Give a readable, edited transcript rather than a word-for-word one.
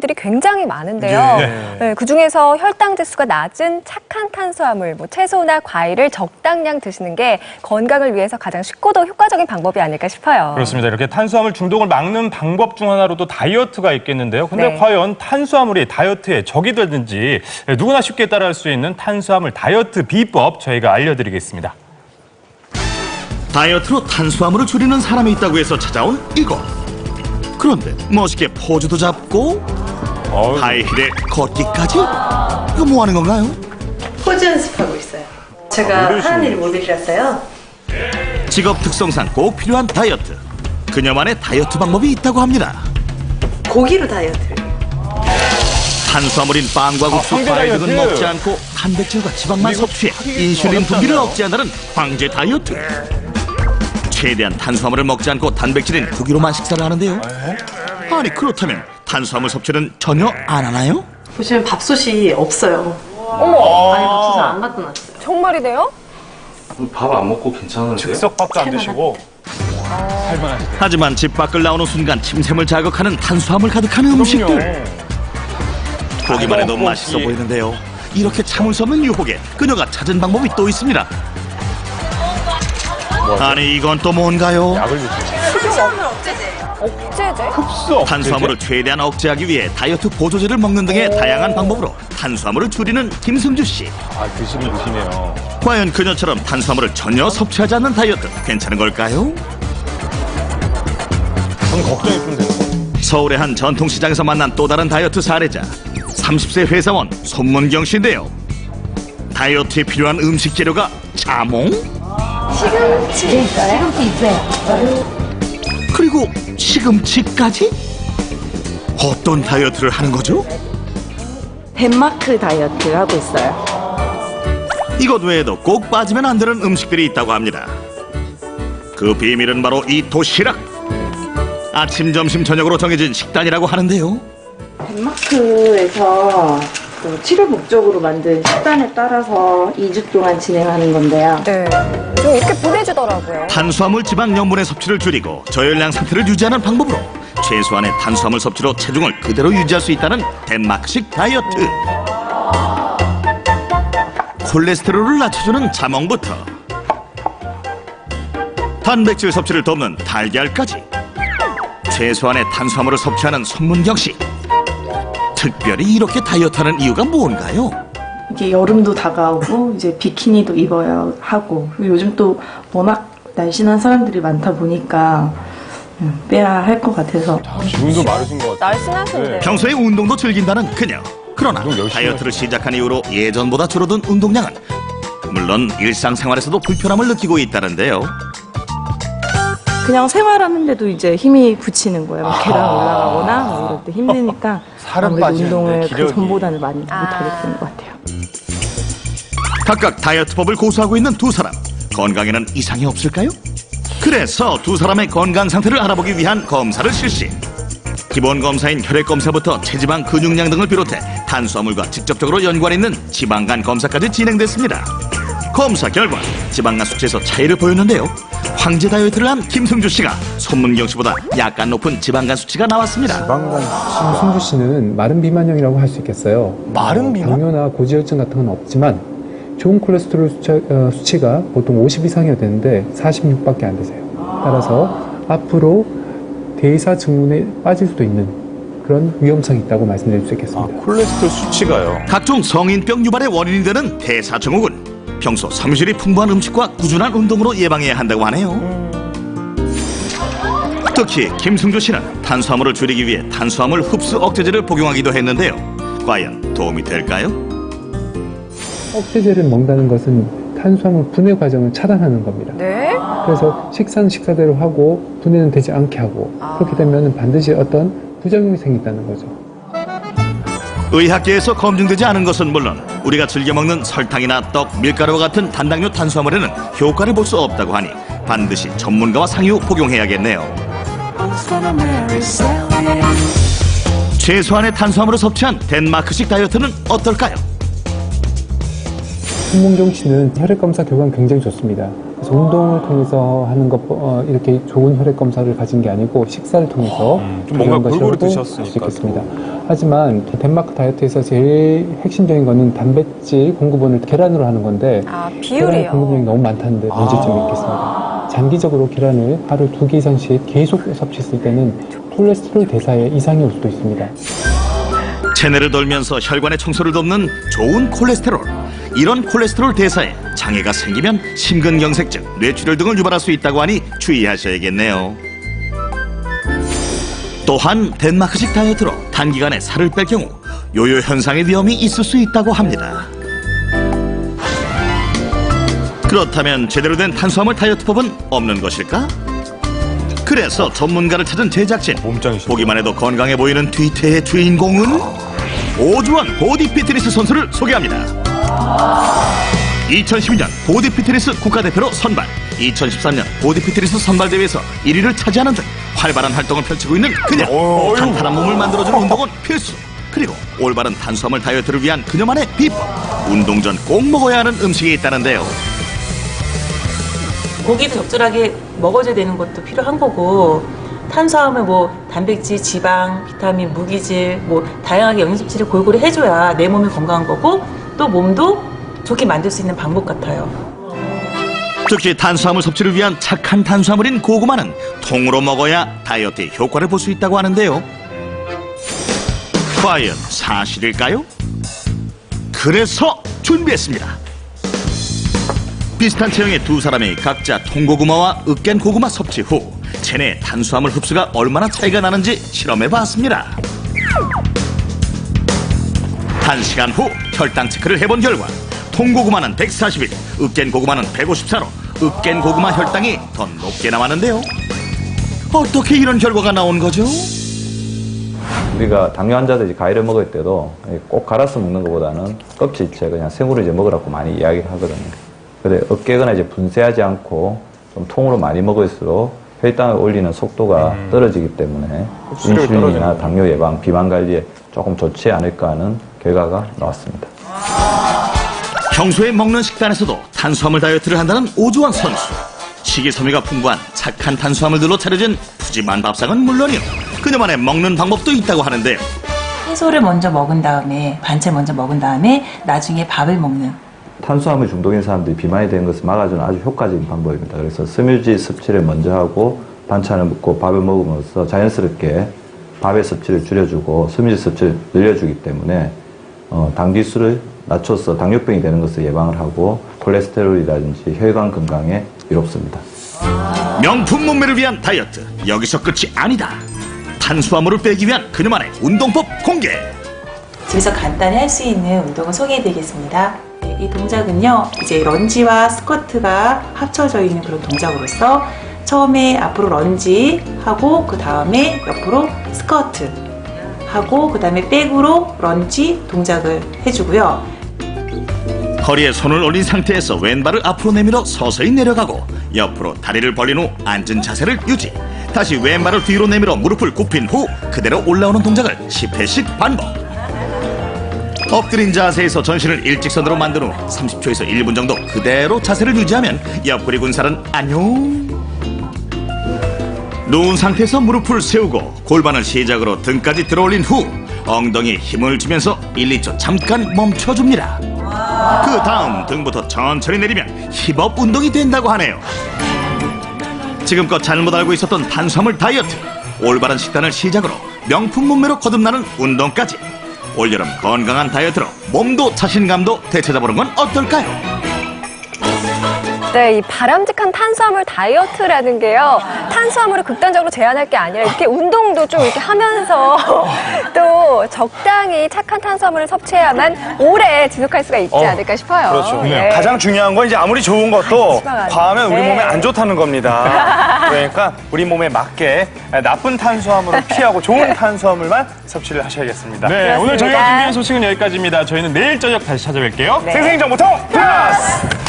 제품들이 굉장히 많은데요. 네, 그중에서 혈당 지수가 낮은 착한 탄수화물, 채소나 과일을 적당량 드시는 게 건강을 위해서 가장 쉽고도 효과적인 방법이 아닐까 싶어요. 그렇습니다. 이렇게 탄수화물 중독을 막는 방법 중 하나로도 다이어트가 있겠는데요. 근데 네. 과연 탄수화물이 다이어트에 적이 되든지 누구나 쉽게 따라할 수 있는 탄수화물 다이어트 비법 저희가 알려드리겠습니다. 다이어트로 탄수화물을 줄이는 사람이 있다고 해서 찾아온 이곳. 그런데 멋있게 포즈도 잡고 하이힐에 걷기까지? 이거 뭐 하는 건가요? 포즈 연습하고 있어요. 제가 하는 일이 모델이라서요. 직업 특성상 꼭 필요한 다이어트. 그녀만의 다이어트 방법이 있다고 합니다. 고기로 다이어트를. 탄수화물인 빵과 국수, 황제 과일 등은 다이어트. 먹지 않고 단백질과 지방만 섭취해 인슐린 분비를 억제한다는 황제 다이어트. 최대한 탄수화물을 먹지 않고 단백질인 고기로만 식사를 하는데요. 아니 그렇다면 탄수화물 섭취는 전혀 안 하나요? 보시면 밥솥이 없어요. 어머, 아니 밥솥을 안 갖다 놨어요. 정말이네요? 밥 안 먹고 괜찮은데요? 즉석밥도 안 드시고 살만하시대요. 하지만 집 밖을 나오는 순간 침샘을 자극하는 탄수화물 가득한 음식들. 보기만 해도 떡볶이. 맛있어 보이는데요. 이렇게 참을 수 없는 유혹에 그녀가 찾은 방법이 또 있습니다. 아니 이건 또 뭔가요? 약을 드시고 억제제? 흡수 탄수화물을 최대한 억제하기 위해 다이어트 보조제를 먹는 등의 다양한 방법으로 탄수화물을 줄이는 김승주 씨. 드시긴 드시네요. 과연 그녀처럼 탄수화물을 전혀 섭취하지 않는 다이어트 괜찮은 걸까요? 저는 걱정이 좀 되는 거. 서울의 한 전통시장에서 만난 또 다른 다이어트 사례자 30세 회사원 손문경 씨인데요. 다이어트에 필요한 음식 재료가 자몽? 시금치 있어요? 그리고 시금치까지? 어떤 다이어트를 하는 거죠? 덴마크 다이어트 하고 있어요. 이것 외에도 꼭 빠지면 안 되는 음식들이 있다고 합니다. 그 비밀은 바로 이 도시락. 아침, 점심, 저녁으로 정해진 식단이라고 하는데요. 덴마크에서 그 치료 목적으로 만든 식단에 따라서 2주 동안 진행하는 건데요. 네. 좀 이렇게 보내주더라고요. 탄수화물, 지방, 염분의 섭취를 줄이고 저열량 상태를 유지하는 방법으로 최소한의 탄수화물 섭취로 체중을 그대로 유지할 수 있다는 덴마크식 다이어트. 콜레스테롤을 낮춰주는 자몽부터 단백질 섭취를 돕는 달걀까지 최소한의 탄수화물을 섭취하는 손문경 씨. 특별히 이렇게 다이어트하는 이유가 뭔가요? 이게 여름도 다가오고 이제 비키니도 입어야 하고 그리고 요즘 또 워낙 날씬한 사람들이 많다 보니까 빼야 할 것 같아서 기분도 마르신 것 같아요. 날씬하신데. 평소에 운동도 즐긴다는 그녀. 그러나 운동 열심히 다이어트를 시작한 이후로 예전보다 줄어든 운동량은 물론 일상생활에서도 불편함을 느끼고 있다는데요. 그냥 생활하는데도 이제 힘이 붙이는 거예요. 막 계단 올라가거나 뭐 이럴 때 힘드니까 살은 아무래도 빠지는데, 운동을 그 기력이. 전보다는 많이 못하게 되는 것 같아요. 각각 다이어트법을 고수하고 있는 두 사람. 건강에는 이상이 없을까요? 그래서 두 사람의 건강 상태를 알아보기 위한 검사를 실시. 기본 검사인 혈액 검사부터 체지방, 근육량 등을 비롯해 탄수화물과 직접적으로 연관 있는 지방간 검사까지 진행됐습니다. 검사 결과 지방간 수치에서 차이를 보였는데요. 황제 다이어트를 한 김승주 씨가 손문경 씨보다 약간 높은 지방간 수치가 나왔습니다. 승주 씨는 마른 비만형이라고 할 수 있겠어요. 마른 비만? 당뇨나 고지혈증 같은 건 없지만 좋은 콜레스테롤 수치가 보통 50 이상이어야 되는데 46밖에 안 되세요. 따라서 앞으로 대사 증후군에 빠질 수도 있는 그런 위험성이 있다고 말씀드릴 수 있겠습니다. 콜레스테롤 수치가요. 각종 성인병 유발의 원인이 되는 대사증후군. 평소 섬유질이 풍부한 음식과 꾸준한 운동으로 예방해야 한다고 하네요. 특히 김승주 씨는 탄수화물을 줄이기 위해 탄수화물 흡수 억제제를 복용하기도 했는데요. 과연 도움이 될까요? 억제제를 먹는다는 것은 탄수화물 분해 과정을 차단하는 겁니다. 네? 그래서 식사는 식사대로 하고 분해는 되지 않게 하고 그렇게 되면 반드시 어떤 부작용이 생긴다는 거죠. 의학계에서 검증되지 않은 것은 물론 우리가 즐겨 먹는 설탕이나 떡, 밀가루와 같은 단당류 탄수화물에는 효과를 볼 수 없다고 하니 반드시 전문가와 상의 후 복용해야겠네요. 최소한의 탄수화물을 섭취한 덴마크식 다이어트는 어떨까요? 손문경 씨는 혈액 검사 결과는 굉장히 좋습니다. 그래서 운동을 통해서 하는 것 이렇게 좋은 혈액 검사를 가진 게 아니고 식사를 통해서 좀 뭔가 그런 골고루 것이라고 드셨으니까 볼수 있겠습니다. 하지만 덴마크 다이어트에서 제일 핵심적인 거는 단백질 공급원을 계란으로 하는 건데 아, 계란 비율이요. 공급량이 너무 많다는데 문제점이 있겠습니다. 장기적으로 계란을 하루 2개 이상씩 계속 섭취했을 때는 콜레스테롤 대사에 이상이 올 수도 있습니다. 체내를 돌면서 혈관의 청소를 돕는 좋은 콜레스테롤. 이런 콜레스테롤 대사에 장애가 생기면 심근경색증, 뇌출혈 등을 유발할 수 있다고 하니 주의하셔야겠네요. 또한 덴마크식 다이어트로 단기간에 살을 뺄 경우 요요 현상의 위험이 있을 수 있다고 합니다. 그렇다면 제대로 된 탄수화물 다이어트법은 없는 것일까? 그래서 전문가를 찾은 제작진. 몸짱이시네. 보기만 해도 건강해 보이는 뒤태의 주인공은 오주원 보디피트니스 선수를 소개합니다. 2012년 보디피트니스 국가대표로 선발, 2013년 보디피트니스 선발대회에서 1위를 차지하는 등 활발한 활동을 펼치고 있는 그녀. 탄탄한 몸을 만들어주는 운동은 필수. 그리고 올바른 탄수화물 다이어트를 위한 그녀만의 비법. 운동 전 꼭 먹어야 하는 음식이 있다는데요. 고기도 적절하게 먹어줘야 되는 것도 필요한 거고, 탄수화물, 단백질, 지방, 비타민, 무기질, 다양하게 영양 섭취를 골고루 해줘야 내 몸이 건강한 거고, 또 몸도 좋게 만들 수 있는 방법 같아요. 특히 탄수화물 섭취를 위한 착한 탄수화물인 고구마는 통으로 먹어야 다이어트의 효과를 볼 수 있다고 하는데요. 과연 사실일까요? 그래서 준비했습니다. 비슷한 체형의 두 사람이 각자 통고구마와 으깬고구마 섭취 후 체내 탄수화물 흡수가 얼마나 차이가 나는지 실험해봤습니다. 1시간 후 혈당 체크를 해본 결과 통고구마는 141, 으깬고구마는 154로 으깬고구마 혈당이 더 높게 나왔는데요. 어떻게 이런 결과가 나온 거죠? 우리가 당뇨 환자들이 과일을 먹을 때도 꼭 갈아서 먹는 것보다는 껍질째 그냥 생으로 이제 먹으라고 많이 이야기를 하거든요. 근데 어깨거나 이제 분쇄하지 않고 좀 통으로 많이 먹을수록 혈당을 올리는 속도가 떨어지기 때문에 인슐린이나 당뇨 예방, 비만 관리에 조금 좋지 않을까 하는 결과가 나왔습니다. 평소에 먹는 식단에서도 탄수화물 다이어트를 한다는 오주원 선수. 식이섬유가 풍부한 착한 탄수화물들로 차려진 푸짐한 밥상은 물론이요, 그녀만의 먹는 방법도 있다고 하는데요. 채소를 먼저 먹은 다음에, 반찬 먼저 먹은 다음에 나중에 밥을 먹는. 탄수화물 중독인 사람들이 비만이 되는 것을 막아주는 아주 효과적인 방법입니다. 그래서 섬유질 섭취를 먼저 하고 반찬을 먹고 밥을 먹으면서 자연스럽게 밥의 섭취를 줄여주고 섬유질 섭취를 늘려주기 때문에 당지수를 낮춰서 당뇨병이 되는 것을 예방을 하고 콜레스테롤이라든지 혈관 건강에 이롭습니다. 명품 몸매를 위한 다이어트, 여기서 끝이 아니다. 탄수화물을 빼기 위한 그녀만의 운동법 공개. 집에서 간단히 할 수 있는 운동을 소개해드리겠습니다. 이 동작은요, 이제 런지와 스쿼트가 합쳐져 있는 그런 동작으로서 처음에 앞으로 런지 하고 그 다음에 옆으로 스쿼트 하고 그 다음에 백으로 런지 동작을 해주고요. 허리에 손을 올린 상태에서 왼발을 앞으로 내밀어 서서히 내려가고 옆으로 다리를 벌린 후 앉은 자세를 유지. 다시 왼발을 뒤로 내밀어 무릎을 굽힌 후 그대로 올라오는 동작을 10회씩 반복. 엎드린 자세에서 전신을 일직선으로 만든 후 30초에서 1분 정도 그대로 자세를 유지하면 옆구리 군살은 안녕. 누운 상태에서 무릎을 세우고 골반을 시작으로 등까지 들어올린 후 엉덩이에 힘을 주면서 1, 2초 잠깐 멈춰줍니다. 그 다음 등부터 천천히 내리면 힙업 운동이 된다고 하네요. 지금껏 잘못 알고 있었던 탄수화물 다이어트, 올바른 식단을 시작으로 명품 몸매로 거듭나는 운동까지, 올여름 건강한 다이어트로 몸도 자신감도 되찾아보는 건 어떨까요? 네, 이 바람직한 탄수화물 다이어트라는 게요, 탄수화물을 극단적으로 제한할 게 아니라 이렇게 운동도 좀 이렇게 하면서 또 적당히 착한 탄수화물을 섭취해야만 오래 지속할 수가 있지 않을까 싶어요. 그렇죠. 네. 가장 중요한 건 이제 아무리 좋은 것도 과하면 우리 네. 몸에 안 좋다는 겁니다. 그러니까 우리 몸에 맞게 나쁜 탄수화물을 피하고 좋은 탄수화물만 섭취를 하셔야겠습니다. 네, 그렇습니다. 오늘 저희가 준비한 소식은 여기까지입니다. 저희는 내일 저녁 다시 찾아뵐게요. 네. 생생정보통 플러스!